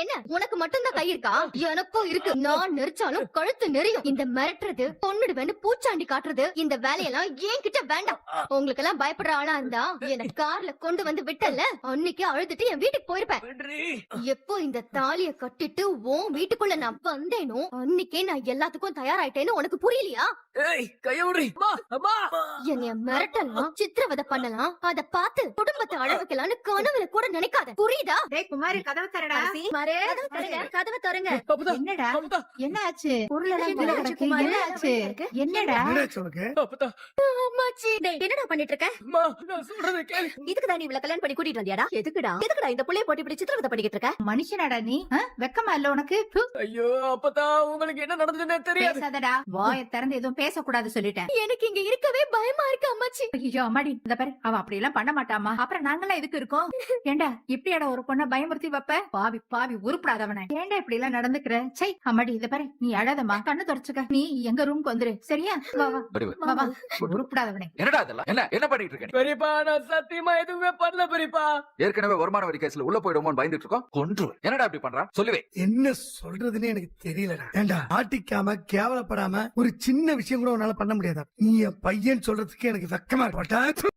என்ன உனக்கு மட்டும் தான் கை இருக்கா? எனக்கும் இருக்கு. நான் நெரிச்சாலும் கழுத்து நெரியும். இந்த மிரட்டுறது, பொண்ணுடுவேன்னு பூச்சாண்டி காட்டுறது, இந்த வேலையெல்லாம் என்கிட்ட வேண்டாம். உங்களுக்கு எல்லாம் பயப்படுற ஆளா இருந்தா என்ன கார்ல கொண்டு வந்து விட்டல, அன்னைக்கு அழுதுட்டு என் வீட்டுக்கு போயிருப்பேன். எப்போ இந்த தாலிய கட்டிட்டு உன் வீட்டுக்குள்ள நான் வந்தேனோ அன்னைக்கே நான் எல்லாத்துக்கும் தயாராயிட்டேன்னு உனக்கு புரியலையா? என்னைய மிரட்டலாம், சித்திரவதை பண்ணலாம், அத பார்த்து குடும்பத்தை அழகுக்கலாம்னு கனவுல கூட நினைக்காத, புரியுதா? குமாரி கதவை தரடா. கதவை தரங்க. என்னடா என்ன ஆச்சு? என்ன ஆச்சு? என்னடா அம்மாச்சி, என்னடா பண்ணிட்டு இருக்க? இதுக்குதான் நீ இவ்வளவு கல்யாணம் பண்ணி கூட்டிட்டு வந்தியாடா? எதுக்குடா இந்த புள்ளைய போட்டு இப்படி சித்திரவதை பண்ணிக்கிட்டு இருக்க? மனுஷனாடா நீ? வெக்கமா இல்ல உனக்கு? ஐயோ அப்பதா, உங்களுக்கு என்ன நடந்ததுன்னு தெரியாது. பேசாதடா, வாயை திறந்து எதுவும் பேசக்கூடாது சொல்லிட்டேன். எனக்கு இங்க இருக்கவே பயமா இருக்கு அம்மாச்சி. ஐயோ அம்மாடி, இந்த பாரு, அவ அப்படி எல்லாம் பண்ண மாட்டாமா. அப்புறம் நாங்கெல்லாம் எதுக்கு இருக்கோம்? ஏண்டா இப்படியாடா ஒரு பொண்ண பயமுறுத்தி வைப்ப? பாவி உருப்படாதவன. ஏண்டா இப்படி எல்லாம் நடந்துக்கிற? சை அம்மாடி, இத பாரு, நீ அழாதம்மா, கண்ணு தொடச்சுக்க. நீ எங்க ரூம்க்கு வந்துரு, சரியா? வா உருப்படாதவனே. என்னடா இதெல்லாம்? என்ன பண்ணிட்டு இருக்க? பெரியப்பா, நான் சத்தியமா எதுவுமே பண்ணல பெரியப்பா. ஏற்கனவே வருமான வரி கேஸ்ல உள்ள போயிடுமோன்னு பயந்துட்டு இருக்கோம். கொன்றுவேன். என்னடா இப்படி பண்றா? சொல்லுவே. என்ன சொல்றதுன்னு எனக்கு தெரியலடா. ஏண்டா ஆட்டிக்காம கேவலப்படாம ஒரு சின்ன விஷயம் கூட உன்னால பண்ண முடியாதா? நீ என் பையன் சொல்றதுக்கு எனக்கு வெக்கமா இருப்பாட்டா.